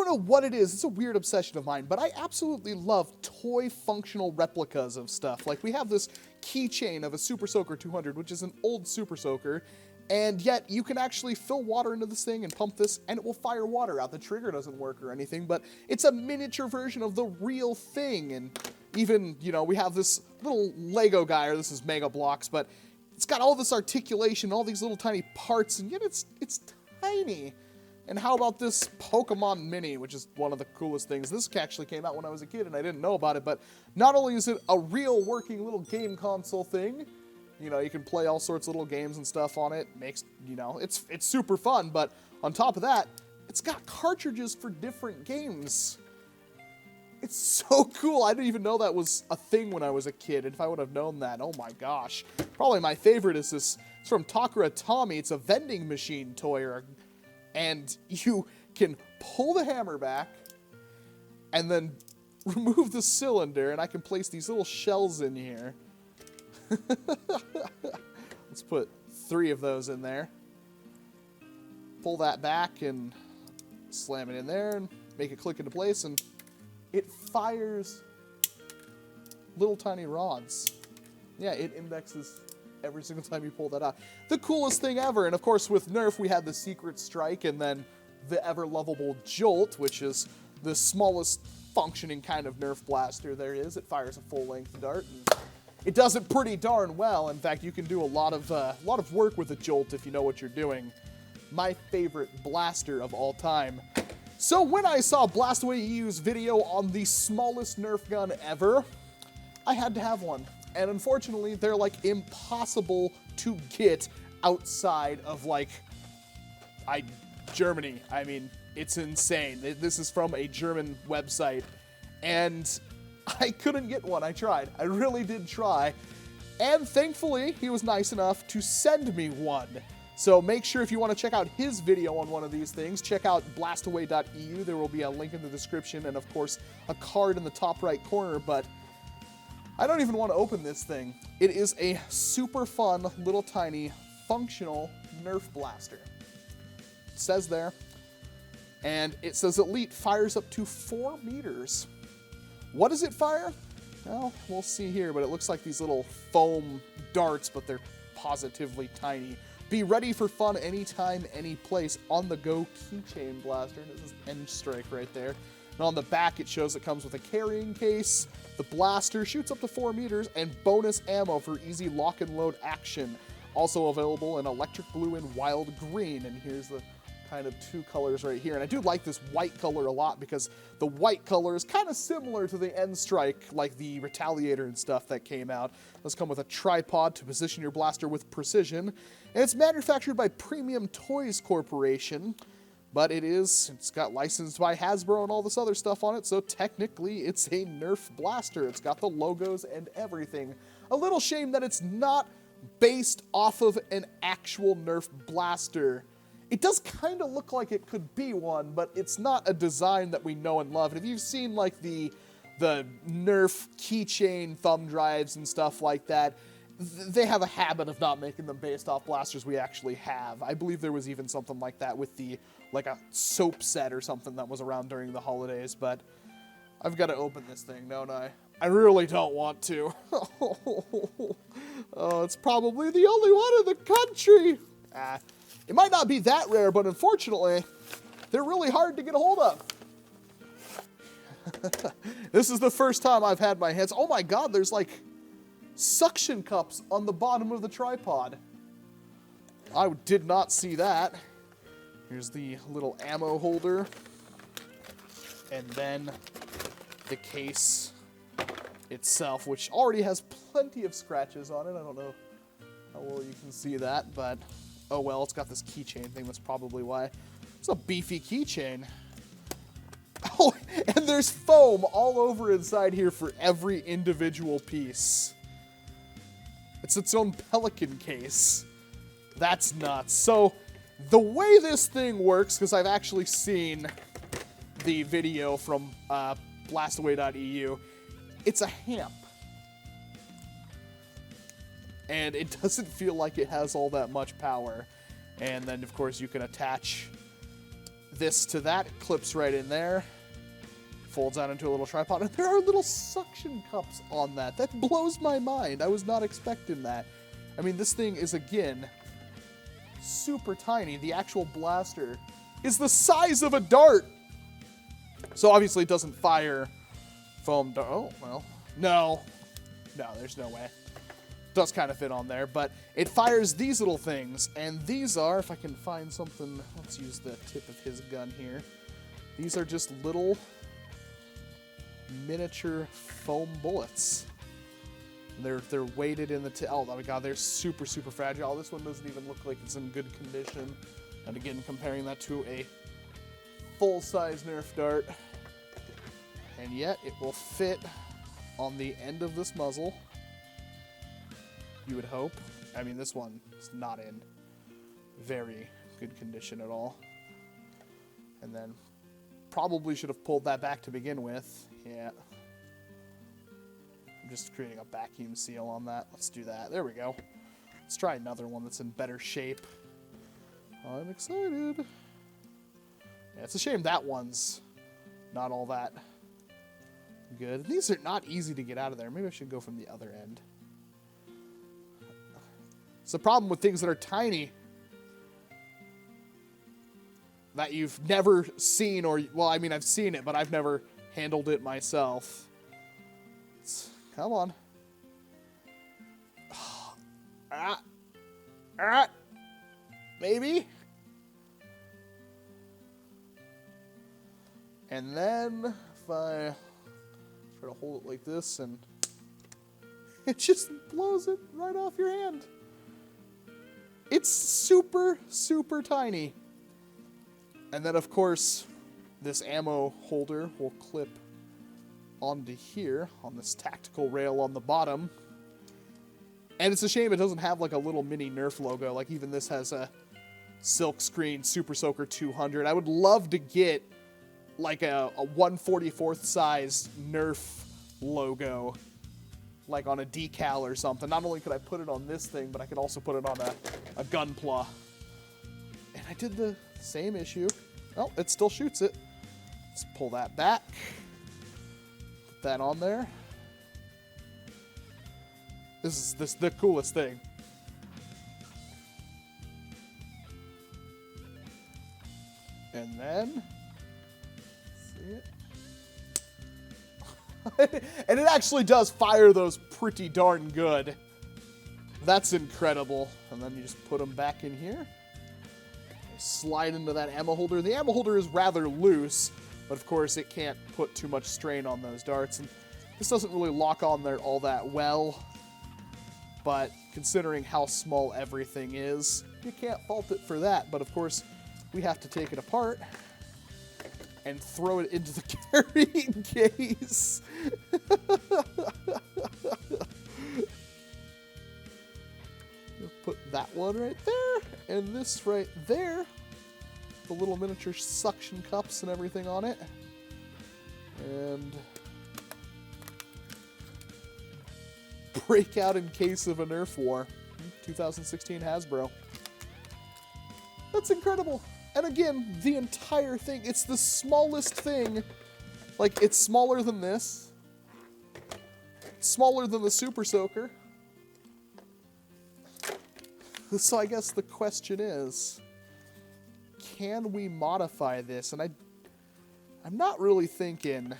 don't know what it is. It's a weird obsession of mine, but I absolutely love toy functional replicas of stuff. Like, we have this keychain of a Super Soaker 200, which is an old Super Soaker, and yet you can actually fill water into this thing and pump this, and it will fire water out. The trigger doesn't work or anything, but it's a miniature version of the real thing. And even, you know, we have this little Lego guy, or this is Mega Blocks, but it's got all this articulation, all these little tiny parts, and yet it's tiny. And how about this Pokemon Mini, which is one of the coolest things. This actually came out when I was a kid, and I didn't know about it, but not only is it a real working little game console thing, you know, you can play all sorts of little games and stuff on it. Makes, you know, it's super fun, but on top of that, it's got cartridges for different games. It's so cool. I didn't even know that was a thing when I was a kid. And if I would have known that, oh my gosh. Probably my favorite is this. It's from Takara Tommy. It's a vending machine toy, and you can pull the hammer back and then remove the cylinder, and I can place these little shells in here. Let's put 3 of those in there. Pull that back and slam it in there and make it click into place, and it fires little tiny rods. Yeah, it indexes every single time you pull that out. The coolest thing ever. And of course with Nerf we had the Secret Strike and then the ever lovable Jolt, which is the smallest functioning kind of Nerf blaster there is. It fires a full-length dart, and it does it pretty darn well. In fact, you can do a lot of work with a Jolt if you know what you're doing. My favorite blaster of all time. So when I saw Blastaway EU's video on the smallest Nerf gun ever, I had to have one. And unfortunately, they're like impossible to get outside of like Germany. I mean, it's insane. This is from a German website, and I couldn't get one. I tried. I really did try. And thankfully, he was nice enough to send me one. So make sure if you want to check out his video on one of these things, check out blastaway.eu. There will be a link in the description and, of course, a card in the top right corner. But I don't even want to open this thing. It is a super fun, little tiny, functional Nerf blaster. It says there. And it says Elite fires up to 4 meters. What does it fire? Well, we'll see here, but it looks like these little foam darts, but they're positively tiny. Be ready for fun anytime, any place. On the go keychain blaster. This is End Strike right there. And on the back, it shows it comes with a carrying case. The blaster shoots up to 4 meters and bonus ammo for easy lock and load action. Also available in electric blue and wild green. And here's the kind of 2 colors right here. And I do like this white color a lot because the white color is kind of similar to the End Strike, like the Retaliator and stuff that came out. It does come with a tripod to position your blaster with precision. And it's manufactured by Premium Toys Corporation. But it's got licensed by Hasbro and all this other stuff on it, so technically it's a Nerf blaster. It's got the logos and everything. A little shame that it's not based off of an actual Nerf blaster. It does kind of look like it could be one, but it's not a design that we know and love. And if you've seen like the Nerf keychain thumb drives and stuff like that, they have a habit of not making them based off blasters we actually have. I believe there was even something like that with like a soap set or something that was around during the holidays, but I've got to open this thing, don't I? I really don't want to. Oh, it's probably the only one in the country. It might not be that rare, but unfortunately, they're really hard to get a hold of. This is the first time I've had my hands. Oh my God, there's like suction cups on the bottom of the tripod. I did not see that. Here's the little ammo holder. And then the case itself, which already has plenty of scratches on it. I don't know how well you can see that, but oh well, it's got this keychain thing. That's probably why. It's a beefy keychain. Oh, and there's foam all over inside here for every individual piece. It's its own pelican case. That's nuts. So the way this thing works, because I've actually seen the video from blastaway.eu, it's a hamp. And it doesn't feel like it has all that much power. And then, of course, you can attach this to that, it clips right in there, folds out into a little tripod, and there are little suction cups on that. That blows my mind. I was not expecting that. I mean, this thing is, again, super tiny. The actual blaster is the size of a dart. So obviously it doesn't fire foam dart. Oh, well, no, there's no way. It does kind of fit on there, but it fires these little things, and these are, if I can find something, let's use the tip of his gun here. These are just little miniature foam bullets. They're weighted in the oh my god, they're super, super fragile. This one doesn't even look like it's in good condition. And again, comparing that to a full-size Nerf dart. And yet, it will fit on the end of this muzzle. You would hope. I mean, this one is not in very good condition at all. And then, probably should have pulled that back to begin with. Yeah. I'm just creating a vacuum seal on that. Let's do that. There we go. Let's try another one that's in better shape. I'm excited. Yeah, it's a shame that one's not all that good. These are not easy to get out of there. Maybe I should go from the other end. It's the problem with things that are tiny that you've never seen, or, well, I mean, I've seen it, but I've never handled it myself. Come on. Maybe. And then if I try to hold it like this, and it just blows it right off your hand. It's super, super tiny. And then, of course, this ammo holder will clip onto here on this tactical rail on the bottom. And it's a shame it doesn't have like a little mini Nerf logo. Like even this has a silkscreen Super Soaker 200. I would love to get like a 1/44th size Nerf logo, like on a decal or something. Not only could I put it on this thing, but I could also put it on a Gunpla. And I did the same issue. Oh, it still shoots it. Let's pull that back. Put that on there. This is the coolest thing. And then, see it? And it actually does fire those pretty darn good. That's incredible. And then you just put them back in here. Slide into that ammo holder. The ammo holder is rather loose, but of course it can't put too much strain on those darts. And this doesn't really lock on there all that well. But considering how small everything is, you can't fault it for that. But of course, we have to take it apart and throw it into the carrying case. Put that one right there, and this right there. The little miniature suction cups and everything on it. And break out in case of a Nerf war. 2016 Hasbro. That's incredible. And again, the entire thing, it's the smallest thing. Like, it's smaller than this. Smaller than the Super Soaker. So I guess the question is, can we modify this? And I'm not really thinking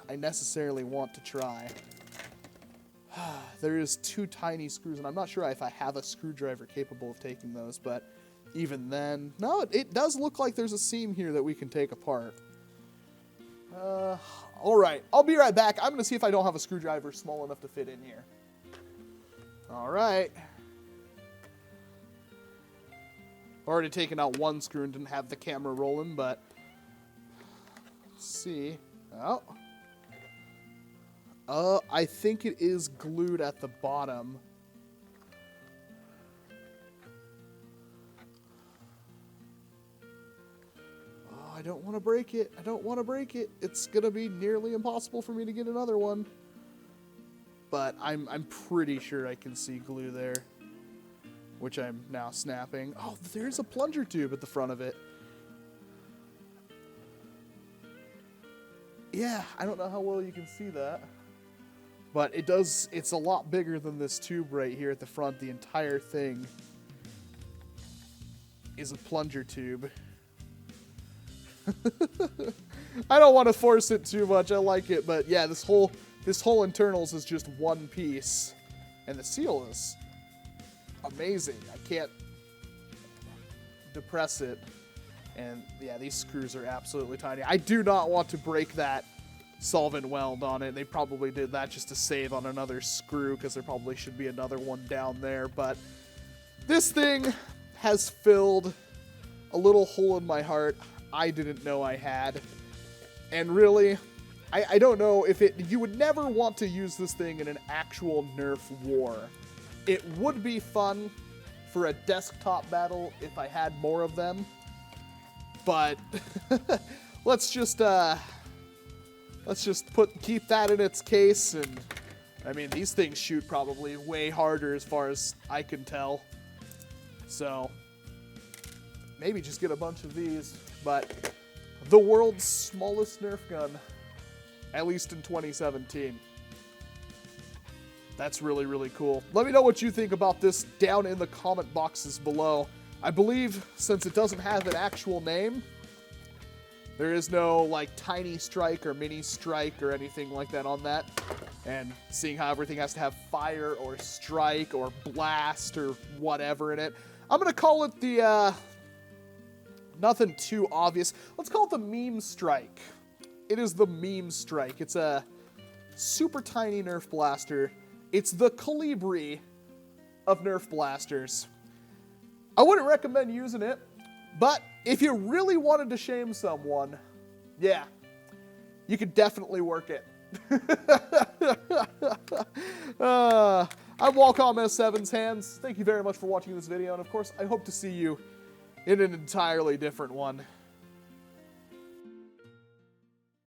I necessarily want to try. There is 2 tiny screws, and I'm not sure if I have a screwdriver capable of taking those, but even then, no, it does look like there's a seam here that we can take apart. All right, I'll be right back. I'm going to see if I don't have a screwdriver small enough to fit in here. All right. Already taken out one screw and didn't have the camera rolling, but let's see. I think it is glued at the bottom. Oh, I don't want to break it. I don't want to break it. It's going to be nearly impossible for me to get another one. But I'm pretty sure I can see glue there, which I'm now snapping. Oh, there's a plunger tube at the front of it. Yeah, I don't know how well you can see that. But it does, it's a lot bigger than this tube right here at the front. The entire thing is a plunger tube. I don't want to force it too much. I like it, but yeah, this whole internals is just one piece. And the seal is amazing. I can't depress it. And yeah, these screws are absolutely tiny. I do not want to break that solvent weld on it. They probably did that just to save on another screw because there probably should be another one down there. But this thing has filled a little hole in my heart I didn't know I had. And really, I don't know if you would never want to use this thing in an actual Nerf war. It would be fun for a desktop battle if I had more of them. But let's just keep that in its case. And I mean, these things shoot probably way harder as far as I can tell. So maybe just get a bunch of these. But the world's smallest Nerf gun, at least in 2017. That's really, really cool. Let me know what you think about this down in the comment boxes below. I believe since it doesn't have an actual name, there is no like tiny strike or mini strike or anything like that on that. And seeing how everything has to have fire or strike or blast or whatever in it, I'm going to call it the, nothing too obvious. Let's call it the meme strike. It is the meme strike. It's a super tiny Nerf blaster. It's the Kolibri of Nerf blasters. I wouldn't recommend using it, but if you really wanted to shame someone, yeah, you could definitely work it. I'm Walcom S7's hands. Thank you very much for watching this video, and of course, I hope to see you in an entirely different one.